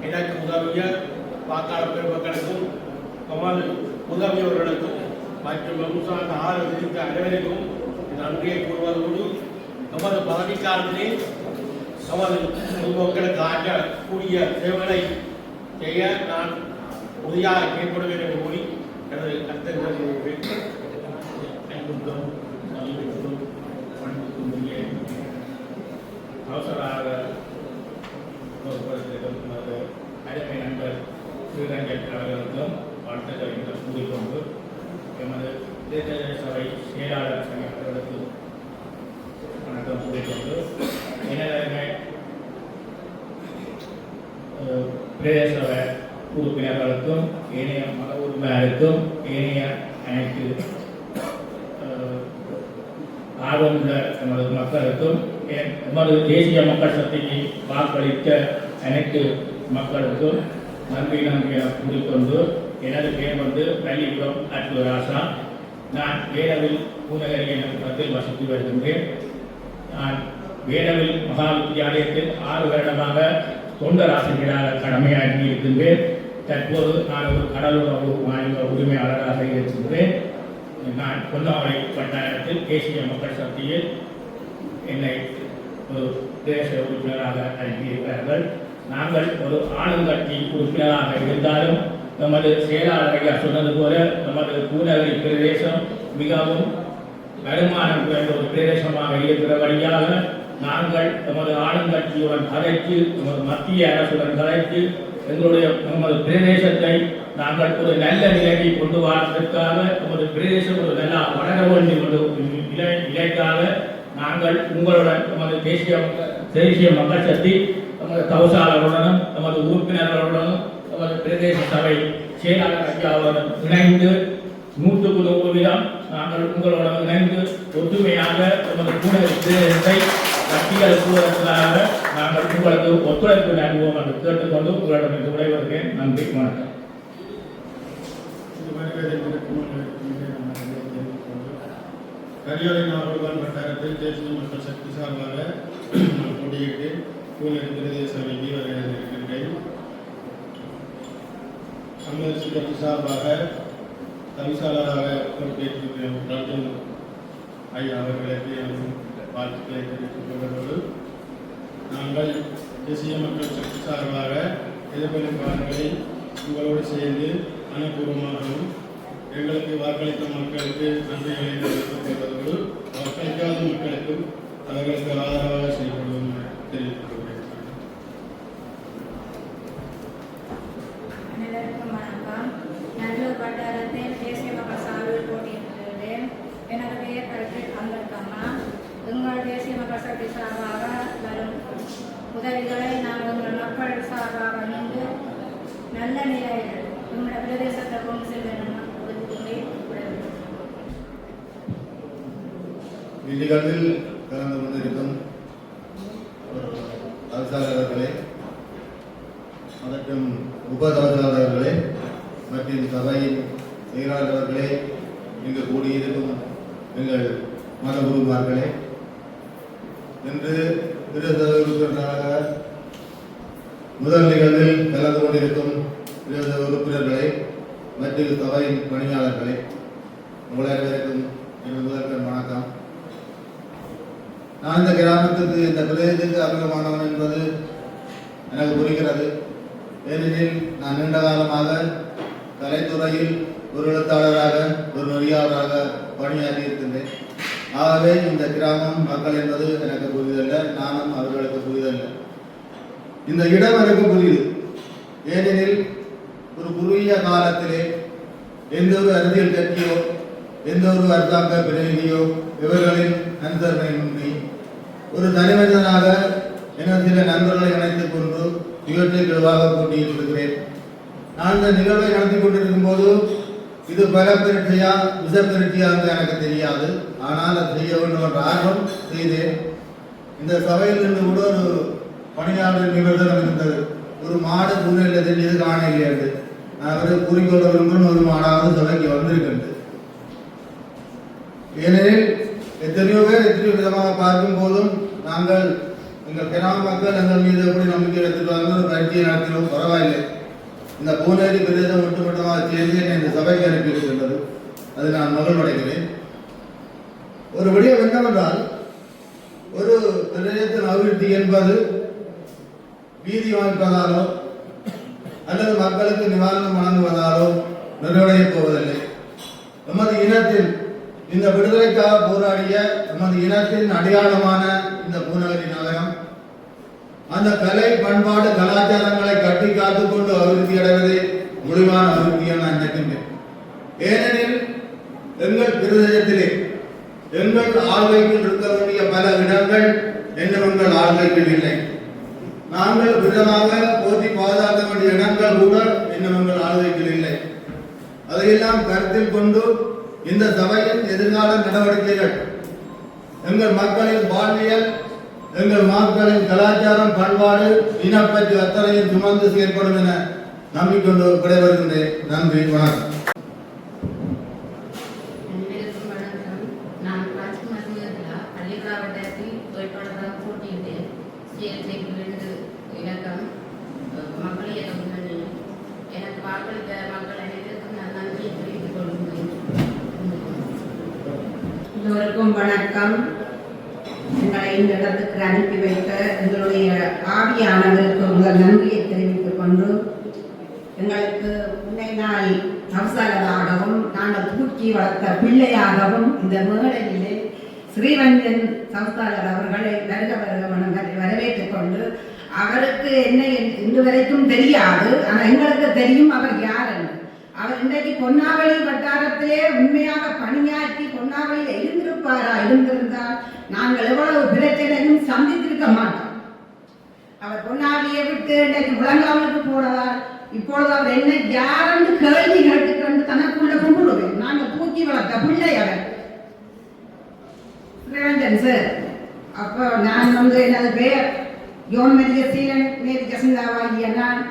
எனக்கு உதவிய வாக்காளர் பெருமக்களுக்கும் நமது உதவியவர்களுக்கும் மற்றும் வம்சாந்த ஆதரவு தெரிவித்த அனைவருக்கும் நன்றியை கூறுவதோடு நமது பதவிக்காலத்திலே நமது பொதுமக்களுக்கு ஆற்றக்கூடிய சேவைகளை செய்ய நான் உறுதியாக செயல்படுவேன் என்று கூறி எனது கருத்தை அவசராக பொறுப்பெடுத்திருக்கும் அடிமை நண்பர் ஸ்ரீரஞ்சன் அவர்களுக்கும் வாழ்த்துக்களை கூறிக்கொண்டு எமது தேசிய சபை செயலாளர் சங்கங்களுக்கு வணக்கம் கூறிக்கொண்டு எனது பிரதேச சபை உறுப்பினர்களுக்கும் ஏனைய மத உறுப்பினருக்கும் ஏனைய அனைத்து ஆர்வமுள்ள எமது மக்களுக்கும் எமது தேசிய மக்கள் சக்திக்கு வாக்களித்த அனைத்து மக்களுக்கும் நன்றி என கூறிக்கொண்டு எனது பெயர் வந்து பள்ளிப்புறம் அற்புதராசா. நான் வேடவில் பூநகரி என்ற இடத்தில் வசித்து வருகின்றேன். நான் வேடவில் மகா வித்தியாலயத்தில் 6 வருடமாக தொண்டர் ஆசிரியராக கடமையாற்றி இருக்கின்றேன். தற்போது நான் ஒரு கடலுறவு மாநில உரிமையாளராக இருக்கின்றேன். நான் பொன்னாவளி வட்டாரத்தில் தேசிய மக்கள் சக்தியில் என்னை ஒரு தேச உறுப்பினராக அனுப்பியிருக்கிறார்கள். நாங்கள் ஒரு ஆளுங்கட்சி உறுப்பினராக இருந்தாலும் நமது செயலாளர்கள் சொன்னது போல நமது பூநகரி பிரதேசம் மிகவும் வருமானம் குறைந்த ஒரு பிரதேசமாக இருக்கிறபடியாக நாங்கள் நமது ஆளுங்கட்சியுடன் கலைத்து நமது மத்திய அரசுடன் கலைத்து எங்களுடைய நமது பிரதேசத்தை நாங்கள் ஒரு நல்ல நிலையை கொண்டு வாழ்வதற்காக நமது பிரதேசம் ஒரு நல்ல வளர வேண்டும் என்ற நிலைக்காக நாங்கள் உங்களுடன் நமது தேசிய தேசிய மக்கள் சக்தி நமது தவசாளருடனும் நமது உறுப்பினர்களுடனும் நமது பிரதேச சபை செயலாளர் ஐயாவுடன் இணைந்து 100% நாங்கள் உங்களுடன் இணைந்து ஒற்றுமையாக நமது பிரதேசத்தை கட்டியெழுப்புவதற்காக நாங்கள் உங்களுக்கு ஒத்துழைப்பு நல்குவோம் என்று கேட்டுக்கொண்டு உங்களிடம் விடைபெறுகிறேன். நன்றி, வணக்கம். கரியாலை நாகர்கோவில் வட்டாரத்தில் தேசிய மக்கள் சக்தி சார்பாக போட்டியிட்டு பூநெறி பிரதேச சபைக்கு வருகின்றேன். தமிழரசு கட்சி சார்பாக தவிசாளராக பொறுப்பேற்றிருக்கும் ஐயா அவர்களுக்கு வாழ்த்துக்களை தெரிவித்துக் கொள்வதோடு நாங்கள் தேசிய மக்கள் சக்தி சார்பாக எதிர்கொள்ளும் பாடங்களை உங்களோடு சேர்ந்து மனப்பூர்வமாகவும் எங்களுக்கு வாக்களித்த மக்களுக்கு நன்றிகளை தெரிவித்துக் கொள்வதோடு வாக்களிக்காத மக்களுக்கும் அவர்களுக்கு ஆதரவாக செயல்படுவோம் தெரிவித்துக் கொள்கிறேன். அனைவருக்கும் வணக்கம். நல்லூர் வட்டாரத்தில் தேசிய மக்கள் சார்பில் போட்டியிடுகிறேன். எனது பெயர் கருத்தில் அம்பேத்கம்மா. எங்கள் தேசிய மக்கள் சக்தி சார்பாக வரும் உதவிகளை நாங்கள் உங்கள் மக்கள் சார்பாக நின்று நல்ல நிலையில் எங்களுடைய பிரதேசத்தை கொண்டு செல்வேன். நிகழ்வில் கலந்து கொண்டிருக்கும் தவிசாளர்களே மற்றும் உப தவிசாளர்களே மற்றும் சபையின் செயலாளர்களே, இங்கு கூடியிருக்கும் எங்கள் மதகுருமார்களே, இன்று உறுப்பினராக முதல் நிகழ்வில் கலந்து கொண்டிருக்கும் உறுப்பினர்களே மற்றும் சபையின் பணியாளர்களே, உங்கள் அனைவருக்கும் எனது முதற்கண் வணக்கம். நான் இந்த கிராமத்துக்கு இந்த பிரதேசத்துக்கு அறிமுகமானவன் என்பது எனக்கு புரிகிறது. ஏனெனில் நான் நீண்ட காலமாக கலைத்துறையில் ஒரு எழுத்தாளராக ஒரு நெறியாளராக பணியாற்றி இருக்கின்றேன். ஆகவே இந்த கிராமம் மக்கள் என்பது எனக்கு புரிதல்ல, நானும் அவர்களுக்கு புரிதல்ல. இந்த இடம் எனக்கு புரியுது. ஏனெனில் ஒரு குறுகிய காலத்திலே எந்த ஒரு அரசியல் கட்சியோ எந்த ஒரு அரசாங்க பிரதிநிதியோ இவர்களின் அனுசரணையின்றி ஒரு தனிமனிதனாக எனது சில நண்பர்களை இணைத்துக் கொண்டு நிகழ்ச்சி குழுவாக போட்டியிட்டிருக்கிறேன். நான் இந்த நிகழ்வை நடத்தி கொண்டிருக்கும் போது இது பல பரீட்சையா விச பரீட்சையா என்று எனக்கு தெரியாது. ஆனால் அது செய்ய வேண்டும் என்ற ஆர்வம் செய்தேன். இந்த சபையில் இருந்து கூட ஒரு பணியாளர் நிபந்தனம் இருந்தது. ஒரு மாடு பூனையில் தெரிஞ்சது காண இல்லையாது. அவர் கூறிக்கொள்ள விரும்பும் ஒரு மாடாவது சபைக்கு வந்திருக்கின்றது. ஏனெனில் எத்தனையோ பேர் எத்தனையோ விதமாக பார்க்கும் போதும் நாங்கள் எங்கள் கிராம மக்கள் எங்கள் மீது எப்படி நம்பிக்கை எடுத்துட்டு ஒரு பயிற்சியை நடத்தினோம், பரவாயில்லை. இந்த பூனேரி பிரதேசம் ஒட்டுமொத்தமாக சேர்ந்து என்னை இந்த சபைக்கு அனுப்பியிருக்கின்றது. அது நான் மகிழ்வடைகிறேன். ஒரு விடயம் என்னவென்றால், ஒரு பிரதேசத்தின் அபிவிருத்தி என்பது வீதி அமைப்பதாலோ அல்லது மக்களுக்கு நிவாரணம் வழங்குவதாலோ நிறைவடையப் போவதில்லை. நமது இனத்தில் இந்த விடுதலைக்காக போராடிய நமது இனத்தின் அடையாளமான இந்த பூநகரி நகரம் அந்த கலை பண்பாடு கலாச்சாரங்களை கட்டி காத்துக் கொண்டு அபிவிருத்தி அடைவதே முழுமையான அபிவிருத்தியாக நான் நினைக்கின்றேன். ஏனெனில் எங்கள் பிரதேசத்திலே எங்கள் ஆள்கைக்குள் இருக்க வேண்டிய பல இடங்கள் இன்னும் எங்கள் ஆள்கைக்குள் இல்லை. நாங்கள் விதமாக போற்றி பாதுகாக்க வேண்டிய இடங்கள் கூட இன்னும் எங்கள் ஆள்கைக்குள் இல்லை. அதையெல்லாம் கருத்தில் கொண்டு இந்த சபையின் எதிர்கால நடவடிக்கைகள் எங்கள் மக்களின் வாழ்வியல், எங்கள் மக்களின் கலாச்சாரம், பண்பாடு, இனப்பற்று அத்தனையும் சுமந்து செயல்படும் என நம்பிக்கொண்டு விடைபெறுகின்றேன். நன்றி, வணக்கம். நான் பள்ளிக்காவட்டத்தில் வேட்பாளராக போட்டியிட்டேன். இலக்கம் மக்கள் இயக்கம் முன்னணி. எனக்கு வாக்களித்த மக்கள் அனைவருக்கும் நான் நன்றியை தெரிவித்துக் கொள்கிறேன். எல்லோருக்கும் வணக்கம். எங்களை இந்த இடத்துக்கு அனுப்பி வைத்த எங்களுடைய ஆவியானவருக்கு உங்கள் நன்றியை தெரிவித்துக் கொண்டு, எங்களுக்கு முன்னை நாள் தவசாளராகவும் நாங்கள் தூக்கி வளர்த்த பிள்ளையாகவும் இந்த மேடையிலே ஸ்ரீரஞ்சன் தவசாளர் அவர்களை வருக வரவேற்றுக் கொண்டு, அவருக்கு என்ன இன்று வரைக்கும் தெரியாது, ஆனால் எங்களுக்கு தெரியும் அவர் யார் என்று. அவர் இன்றைக்கு பொன்னாவளி வட்டாரத்திலே உண்மையாக பணியாற்றி பொன்னாவளியில் இருந்திருப்பாரா? இருந்திருந்தால் நாங்கள் எவ்வளவு பிரச்சனையும் சந்தித்திருக்க மாட்டோம். அவர் பொன்னாடியை விட்டு இன்றைக்கு முழங்காலுக்கு போனதால் இப்பொழுது அவர் என்ன யாரென்று கேள்வி கேட்டுக்கொண்டு தனக்குள்ள கும்பிடுவேன். நாங்கள் தூக்கி வளர்த்த பிள்ளை அவர் நிரஞ்சன் சார். அப்போ நான் எனது பெயர் யோன் மரிய சீலன் மேரி ஜசந்தாவாகிய நான்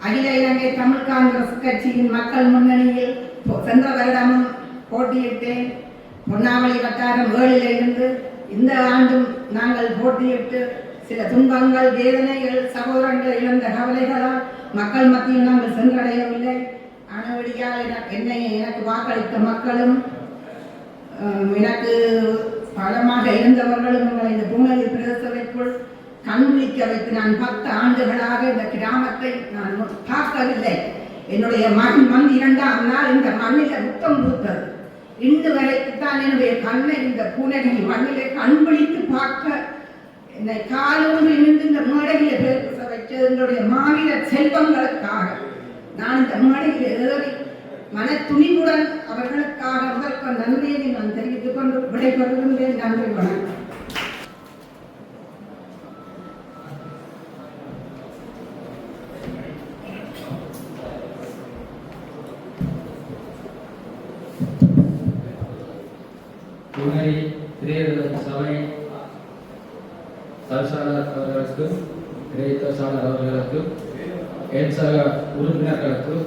அகில இலங்கை தமிழ் காங்கிரஸ் கட்சியின் மக்கள் முன்னணியில் சென்ற வருடமும் போட்டியிட்டேன். பொன்னாவளி வட்டாரம் 7ல் இருந்து இந்த ஆண்டும் நாங்கள் போட்டியிட்டு சில துன்பங்கள், வேதனைகள், சகோதரங்கள் இழந்த கவலைகளால் மக்கள் மத்தியில் நாங்கள் சென்றடையவில்லை. ஆனவடியால் எனக்கு வாக்களித்த மக்களும் எனக்கு பலமாக இருந்தவர்களும் உங்களை இந்த பூனேரி பிரதேசத்திற்குள் கண்விழிக்க வைத்து நான் 10 ஆண்டுகளாக இந்த கிராமத்தை நான் பார்க்கவில்லை. என்னுடைய மகன் வந்து 2ஆம் நாள் இந்த மண்ணில் முத்தம் கொடுத்தது. இன்று வரைக்குத்தான் என்னுடைய கண்ணை இந்த பூனேரி மண்ணிலே கண்விழித்து பார்க்க என்னை காலூன்றி நின்று இந்த மேடையில பேச வைத்தது எங்களுடைய மாநில செல்வங்களுக்காக. நான் இந்த மேடையில் ஏறி மன துணிவுடன் அவர்களுக்காக முதற்க நன்றியை நான் தெரிவித்துக் கொண்டு விடைபெறுகின்றேன். நன்றி, வணக்கம். பூனேரி திரையரங்க சபை தவிசாளர் அவர்களுக்கும் இடைத்தவிசாளர் அவர்களுக்கும் என் சக உறுப்பினர்களுக்கும்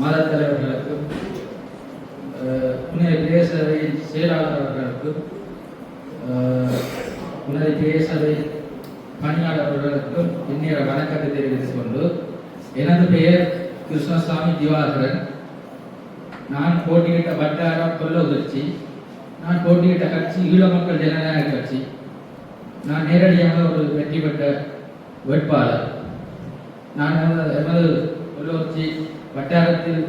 மத தலைவர்களுக்கும் பூனேரி பிரதேச சபையின் செயலாளர் அவர்களுக்கும் பூனேரி பிரதேச சபை பணியாளர்களுக்கும் இன்னைய வணக்கத்தை தெரிவித்துக் கொண்டு, எனது பெயர் கிருஷ்ணசாமி திவாகரன். நான் போட்டியிட்ட வட்டாரம் கொல்லவுதிர்ச்சி. நான் போட்டியிட்ட கட்சி ஈழ மக்கள் ஜனநாயக கட்சி. நான் நேரடியாக ஒரு வெற்றி பெற்ற வேட்பாளர். நான் எமது கொல்லவுதிர்ச்சி வட்டாரத்தில்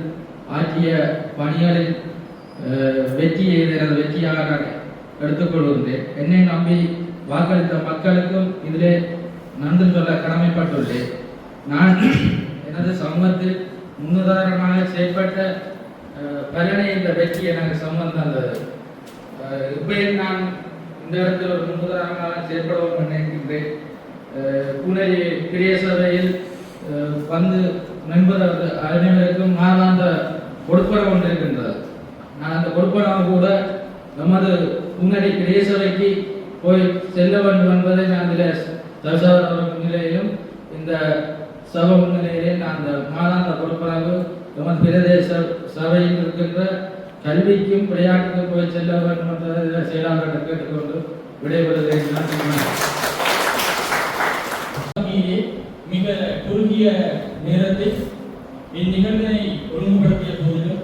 ஆற்றிய பணிகளின் வெற்றியை எனது வெற்றியாக நான் எடுத்துக்கொள்கின்றேன். என்னை நம்பி வாக்களித்த மக்களுக்கும் இதிலே நன்றி சொல்ல கடமைப்பட்டுள்ளேன். நான் எனது சமூகத்தில் முன்னுதாரணமாக செயல்பட்ட பலனை இந்த வெற்றி எனக்கு சம்பந்தம் தந்தது. இப்பயும் நான் இந்த இடத்தில் ஒரு முன்னுதாரணமாக செயல்படவும் நினைக்கின்றேன். பூனேரி பெரிய சபையில் வந்து நண்பர் அனைவருக்கும் மாதாந்த கொடுப்பனம் கொண்டிருக்கின்றது. நான் அந்த கொடுப்பனம் கூட நமது பூனேரி பெரிய சபைக்கு போய் செல்ல வேண்டும் என்பதை நான் இதில் தவிசாளர் முன்னிலையிலும் இந்த சபை முன்னிலையிலும் நான் அந்த மாதாந்த கொடுப்பனவு நமது பிரதேச சபையில் இருக்கின்ற கல்விக்கும் விளையாட்டுக்கும் போய் செல்ல வேண்டும் என்ற செயலாளர்களை கேட்டுக்கொண்டு விடைபெறுகிறேன். மிக குறுகிய நேரத்தில் இந்நிகழ்வினை ஒழுங்குபடுத்திய போதிலும்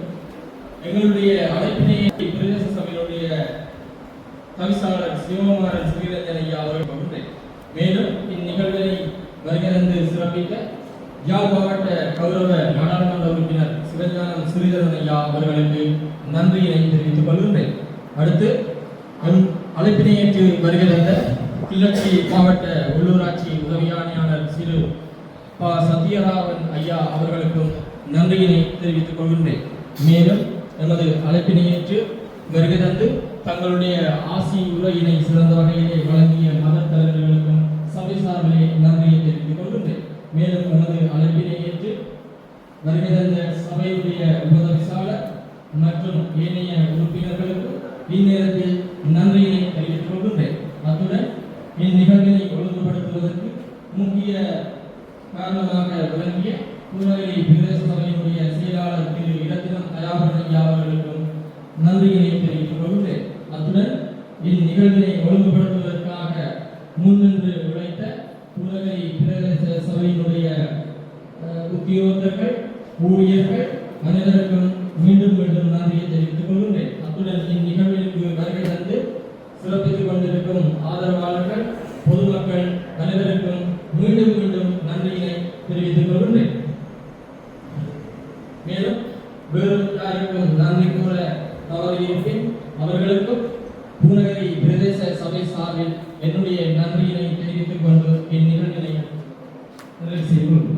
எங்களுடைய அழைப்பினை பிரதேச சபையினுடைய தவிசாளர் சிவகுமாரன் ஸ்ரீரஞ்சன் ஐயா அவர்கள் கொண்டேன். மேலும் இந்நிகழ்வினை வருகிறது சிறப்பிக்க யாழ் மாவட்ட கௌரவ நாடாளுமன்ற உறுப்பினர் சிவஞானம் ஸ்ரீதரன் ஐயா அவர்களுக்கு நன்றியினை தெரிவித்துக் கொள்கின்றேன். அடுத்து அழைப்பினை ஏற்று வருகின்ற கிளர்ச்சி மாவட்ட உள்ளூராட்சி உதவி ஆணையாளர் சிறு ப. சத்யராமன் ஐயா அவர்களுக்கும் நன்றியினை தெரிவித்துக் கொள்கின்றேன். மேலும் எமது அழைப்பினை ஏற்று வருகை தந்து தங்களுடைய ஆசி உரையினை சிறந்த வகையிலே வழங்கிய மத தலைவர்களுக்கும் சபை சார்பிலே நன்றியை தெரிவித்துக் கொள்கின்றேன். மேலும் எமது அழைப்பினை ஏற்று வருகை தந்த சபையுடைய உபதவிசாளர் மற்றும் ஏனைய உறுப்பினர்களுக்கும் இந்நேரத்தில் நன்றியினை தெரிவித்துக் கொள்கின்றேன். அத்துடன் இந்நிகழ்வினை ஒழுங்குபடுத்துவதற்கு முக்கிய காரணமாக விளங்கிய பூனேரி பிரதேச சபையினுடைய செயலாளர் திரு இரத்தினம் தயாபரன் ஐயா அவர்களுக்கும் நன்றியினை தெரிவித்துக் கொள்கின்றேன். அத்துடன் இந்நிகழ்வினை ஒழுங்குபடுத்துவதற்காக முன்னின்று உழைத்த பூனேரி பிரதேச சபையினுடைய உத்தியோகத்தர்கள், ஊழியர்கள் அனைவருக்கும் மீண்டும் மீண்டும் நன்றியை தெரிவித்துக் கொள்கின்றேன். அத்துடன் இந்நிகழ்விற்கு வருகை தந்து சிறப்பித்துக் கொண்டிருக்கும் ஆதரவாளர்கள், பொதுமக்கள் அனைவருக்கும் மீண்டும் மீண்டும் நன்றியினை தெரிவித்துக் கொள்கின்றேன். மேலும் வேறு யாருக்கும் நன்றி கூற தவறியிருப்பேன் அவர்களுக்கும் பூனேரி பிரதேச சபை சார்பில் என்னுடைய நன்றியினை தெரிவித்துக் கொண்டு என் நிகழ்வினை நிறைவு செய்வோம்.